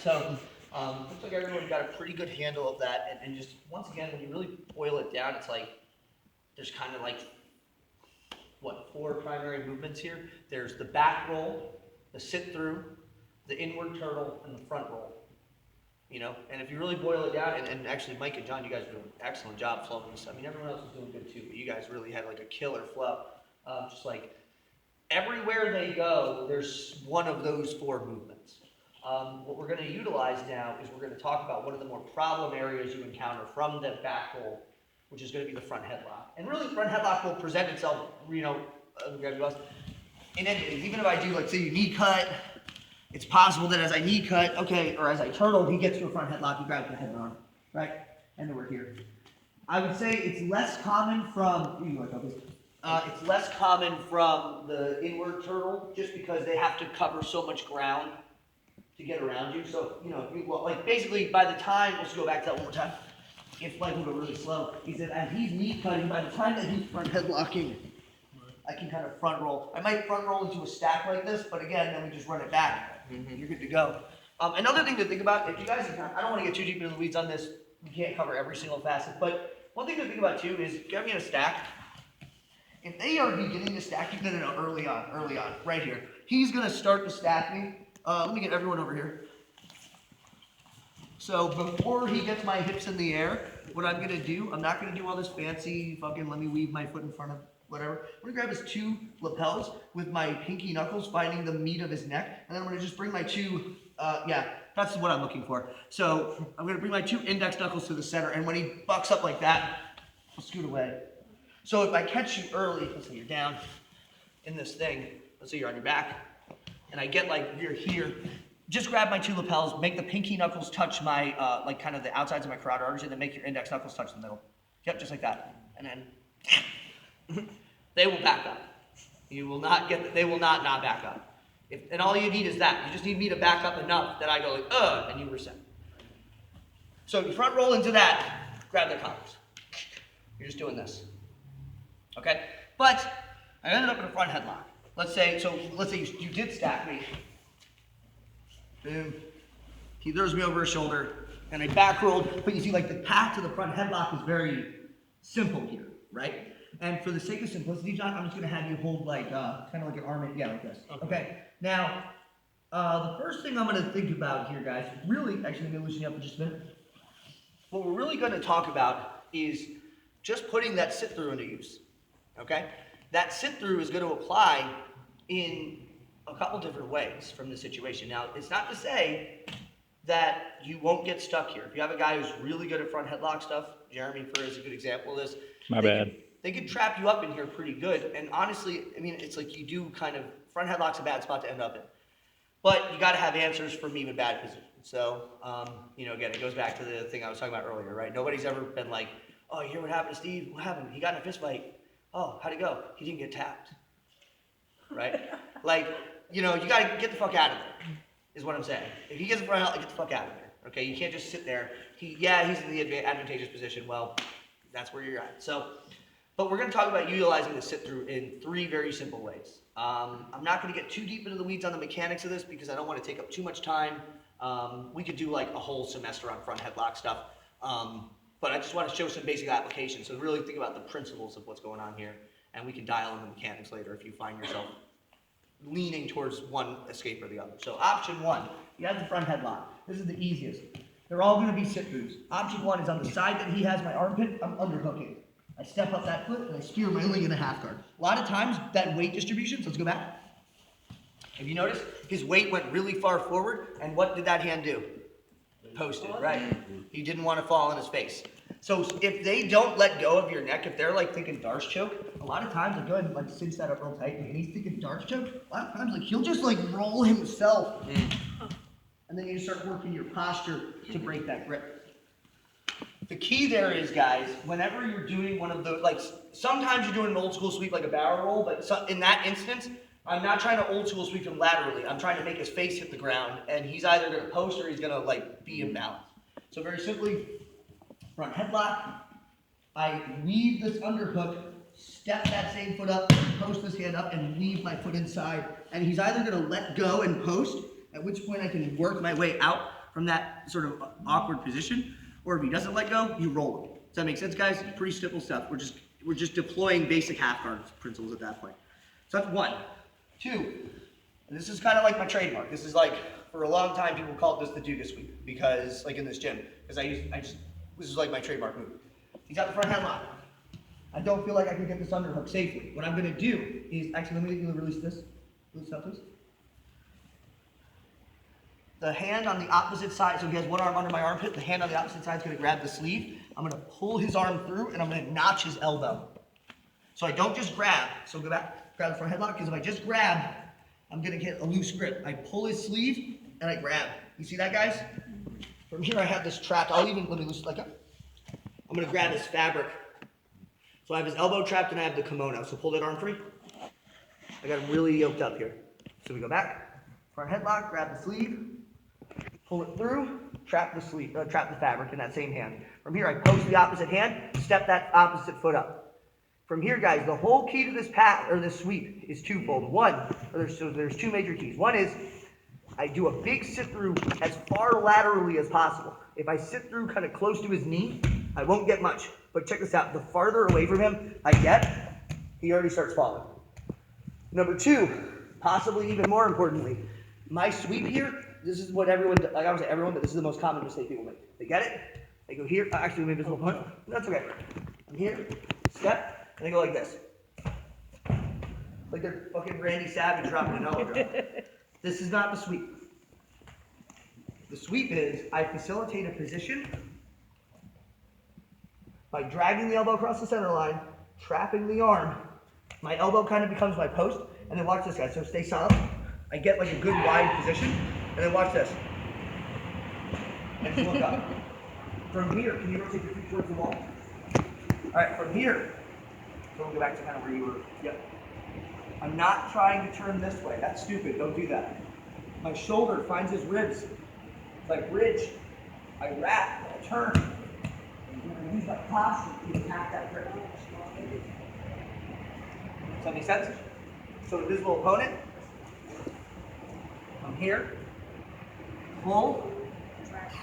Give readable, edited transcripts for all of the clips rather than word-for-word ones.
So looks like everyone got a pretty good handle of that. And just once again, when you really boil it down, it's like there's kind of like what, 4 primary movements here. There's the back roll, the sit through, the inward turtle, and the front roll. You know, and if you really boil it down, and actually Mike and John, you guys are doing an excellent job flowing this. I mean, everyone else is doing good too, but you guys really had like a killer flow. Just like everywhere they go, there's one of those 4 movements. What we're going to utilize now is we're going to talk about one of the more problem areas you encounter from the back roll, which is going to be the front headlock. And really, front headlock will present itself, you know, in anything. Even if I do, like, say, your knee cut, it's possible that as I knee cut, okay, or as I turtle, he gets to a front headlock, he grabs the head and arm, right? And then we're here. I would say it's less common from, it's less common from the inward turtle, just because they have to cover so much ground to get around you. So, you know, like basically by the time, let's go back to that one more time. If like we go really slow, he said as he's knee cutting, by the time that he's front headlocking, I can kind of front roll. I might front roll into a stack like this, but again, then we just run it back. You're good to go. Another thing to think about, if you guys, I don't want to get too deep into the weeds on this. We can't cover every single facet, but one thing to think about too is get me in a stack. If they are beginning to stack you, no, early on, right here. He's gonna start to stack me. Let me get everyone over here. So before he gets my hips in the air, what I'm gonna do, I'm not gonna do all this fancy fucking let me weave my foot in front of whatever. I'm gonna grab his 2 lapels with my pinky knuckles finding the meat of his neck, and then I'm gonna just bring my 2, that's what I'm looking for. So I'm gonna bring my 2 index knuckles to the center, and when he bucks up like that, I'll scoot away. So if I catch you early, let's say you're down in this thing, let's say you're on your back, and I get like you're here, just grab my 2 lapels, make the pinky knuckles touch my, like kind of the outsides of my carotid arteries, and then make your index knuckles touch the middle. Yep, just like that. And then they will back up. You will not get, they will not back up. And all you need is that. You just need me to back up enough that I go like, and you reset. So if you front roll into that, grab their collars. You're just doing this. Okay? But I ended up in a front headlock. Let's say you did stack me. Boom. He throws me over his shoulder, and I back rolled. But you see, like the path to the front headlock is very simple here, right? And for the sake of simplicity, John, I'm just going to have you hold like kind of like an arm, like this. Okay. Now, the first thing I'm going to think about here, guys, really, actually, let me loosen you up for just a minute. What we're really going to talk about is just putting that sit through into use. Okay. That sit through is going to apply in a couple different ways from the situation. Now, it's not to say that you won't get stuck here. If you have a guy who's really good at front headlock stuff, Jeremy is a good example of this. They could trap you up in here pretty good. And honestly, I mean, it's like you do kind of, front headlock's a bad spot to end up in. But you got to have answers from even bad positions. So, you know, again, it goes back to the thing I was talking about earlier, right? Nobody's ever been like, oh, you hear what happened to Steve? What happened? He got in a fist fight. Oh, how'd it go? He didn't get tapped. Right? Like, you know, you got to get the fuck out of there, is what I'm saying. If he gets in front of get the fuck out of there. Okay? You can't just sit there. He's in the advantageous position. Well, that's where you're at. So, but we're going to talk about utilizing the sit through in 3 very simple ways. I'm not going to get too deep into the weeds on the mechanics of this because I don't want to take up too much time. We could do like a whole semester on front headlock stuff. But I just want to show some basic applications. So really think about the principles of what's going on here. And we can dial in the mechanics later if you find yourself leaning towards one escape or the other. So option 1, you have the front headlock. This is the easiest. They're all going to be sit throughs. Option 1 is on the side that he has my armpit, I'm underhooking. I step up that foot and I skewer my leg in a half guard. A lot of times that weight distribution, so let's go back. Have you noticed? His weight went really far forward, and what did that hand do? Posted, right? He didn't want to fall on his face. So if they don't let go of your neck, if they're like thinking Darce choke, a lot of times, like go ahead and like cinch that up real tight, and he's thinking Darce choke, a lot of times like he'll just like roll himself. And then you start working your posture to break that grip. The key there is, guys, whenever you're doing one of those, like sometimes you're doing an old school sweep like a barrel roll, but in that instance, I'm not trying to old school sweep him laterally. I'm trying to make his face hit the ground, and he's either going to post or he's going to like be imbalanced. So very simply, front headlock, I weave this underhook, step that same foot up, post this hand up, and weave my foot inside. And he's either going to let go and post, at which point I can work my way out, from that sort of awkward position, or if he doesn't let go, you roll him. Does that make sense, guys? Pretty simple stuff. We're just deploying basic half guard principles at that point. So that's 1. 2, and this is kind of like my trademark. This is like, for a long time, people called this the Duga sweep, because, like in this gym, because this is like my trademark move. He's got the front headlock. I don't feel like I can get this underhook safely. What I'm going to do is, actually, let me release this. Release that, please. The hand on the opposite side, so he has one arm under my armpit, the hand on the opposite side is going to grab the sleeve. I'm going to pull his arm through, and I'm going to notch his elbow. So I don't just grab. So go back, grab the front headlock, because if I just grab, I'm going to get a loose grip. I pull his sleeve, and I grab. You see that, guys? From here, I have this trapped. Let me loose it like that. I'm going to grab his fabric. So I have his elbow trapped, and I have the kimono. So pull that arm free. I got him really yoked up here. So we go back, front headlock, grab the sleeve, pull it through, trap the sleeve, trap the fabric in that same hand. From here, I post the opposite hand, step that opposite foot up. From here, guys, the whole key to this path, or this sweep, is twofold. There's 2 major keys. One is, I do a big sit through as far laterally as possible. If I sit through kind of close to his knee, I won't get much. But check this out, the farther away from him I get, he already starts falling. Number 2, possibly even more importantly, my sweep here, this is what everyone, like I would say everyone, but this is the most common mistake people make. They get it, they go here, actually maybe this will punch, that's okay. I'm here, step, and they go like this. Like they're fucking Randy Savage dropping an elbow drop. This is not the sweep. The sweep is, I facilitate a position by dragging the elbow across the center line, trapping the arm. My elbow kind of becomes my post, and then watch this, guys. So stay solid. I get like a good wide position, and then watch this. And just look up. From here, can you rotate your feet towards the wall? All right, from here, so we'll go back to kind of where you were. Yep. I'm not trying to turn this way. That's stupid. Don't do that. My shoulder finds his ribs. It's like bridge. I wrap, I turn. I use my posture to attack that grip. Does that make sense? So invisible opponent. I'm here. Pull.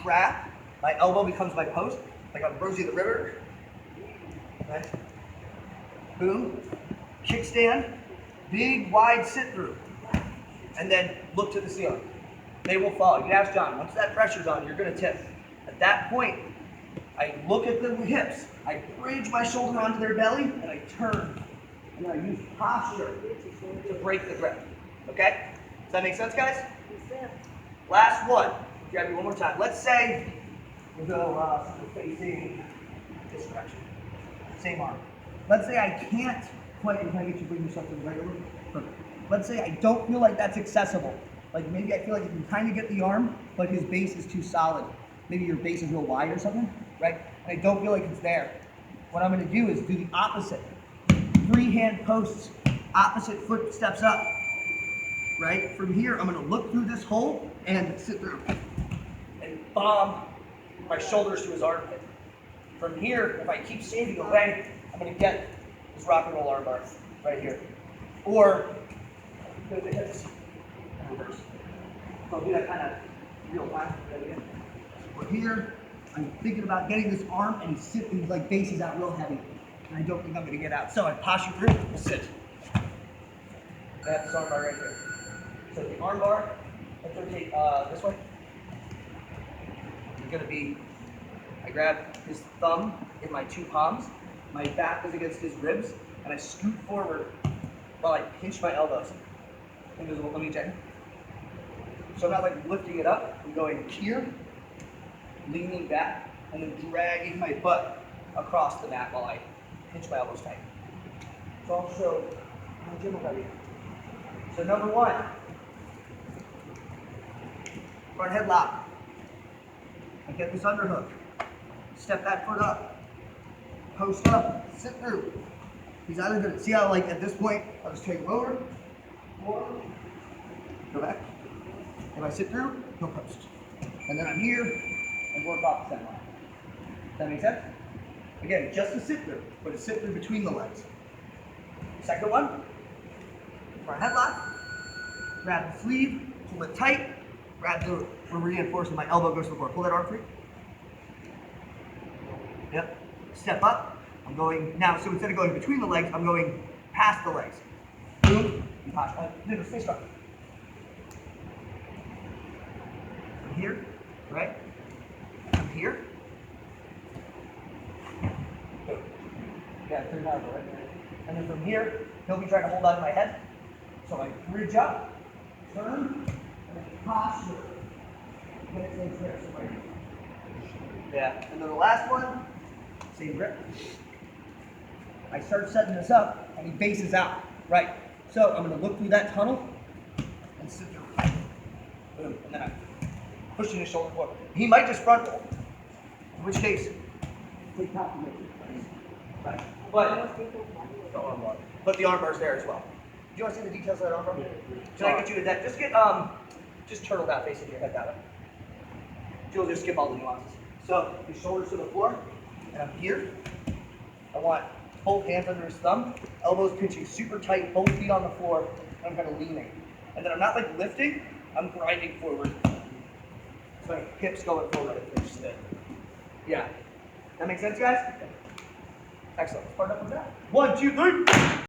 Trap. My elbow becomes my post, like on Rosie the River. Right? Boom. Kickstand. Big wide sit through. And then look to the ceiling. They will fall. You can ask John. Once that pressure's on, you're going to tip. At that point, I look at the hips. I bridge my shoulder onto their belly, and I turn. And I use posture to break the grip. Okay? Does that make sense, guys? Last one. Grab me one more time. Let's say we'll go facing this direction. Same arm. Let's say I can't quite, if I get you bring yourself to the right over. Perfect. Let's say I don't feel like that's accessible. Like maybe I feel like you can kind of get the arm, but his base is too solid. Maybe your base is real wide or something, right? And I don't feel like it's there. What I'm going to do is do the opposite. Free hand posts, opposite foot steps up, right? From here, I'm going to look through this hole and sit through and bomb my shoulders to his armpit. From here, if I keep standing away, I'm going to get this rock and roll arm bar right here. Or go to the hips and reverse. So I'll do that kind of real time. We're here. I'm thinking about getting this arm, and he's like base is out real heavy, and I don't think I'm going to get out. So I posture through, sit. I have this arm bar right here. So the arm bar, let's rotate this way. It's going to be, I grab his thumb in my 2 palms, my back is against his ribs, and I scoot forward while I pinch my elbows. Invisible, let me check. So I'm not like lifting it up, I'm going here, leaning back, and then dragging my butt across the mat while I pinch my elbows tight. So I'll show my gym already. So number 1, front headlock. I get this underhook. Step that foot up. Post up. Sit through. He's either going to, see how like at this point, I'll just take him over, go back. If I sit through, he'll post. And then I'm here and work off the center line. Does that make sense? Again, just a sit through, but a sit through between the legs. Second one, front headlock. Grab the sleeve, pull it tight, we're reinforcing my elbow goes to the floor. Pull that arm free. Yep. Step up. I'm going now. So instead of going between the legs, I'm going past the legs. Boom. No, stay strong. From here, right? From here. Boom. Yeah, turn down, right? And then from here, he'll be trying to hold on to my head. So I bridge up, turn, and then posture. Get it same grip. So right. Yeah. And then the last one, same grip. I start setting this up, and he bases out. Right. So I'm going to look through that tunnel and sit there. Boom. And then I'm pushing his shoulder forward. He might just front roll, in which case, take top of me. Right. But the arm bar's there as well. Do you want to see the details of that arm bar? Can I get you to that? Just get just turtle that facing your head that way. You'll just skip all the nuances. So his shoulders to the floor, and I'm here. I want both hands under his thumb, elbows pinching super tight, both feet on the floor, and I'm kind of leaning. And then I'm not like lifting, I'm grinding forward. So my hips going forward. Yeah. That makes sense, guys? Excellent. Let's start up with that. 1, 2, 3.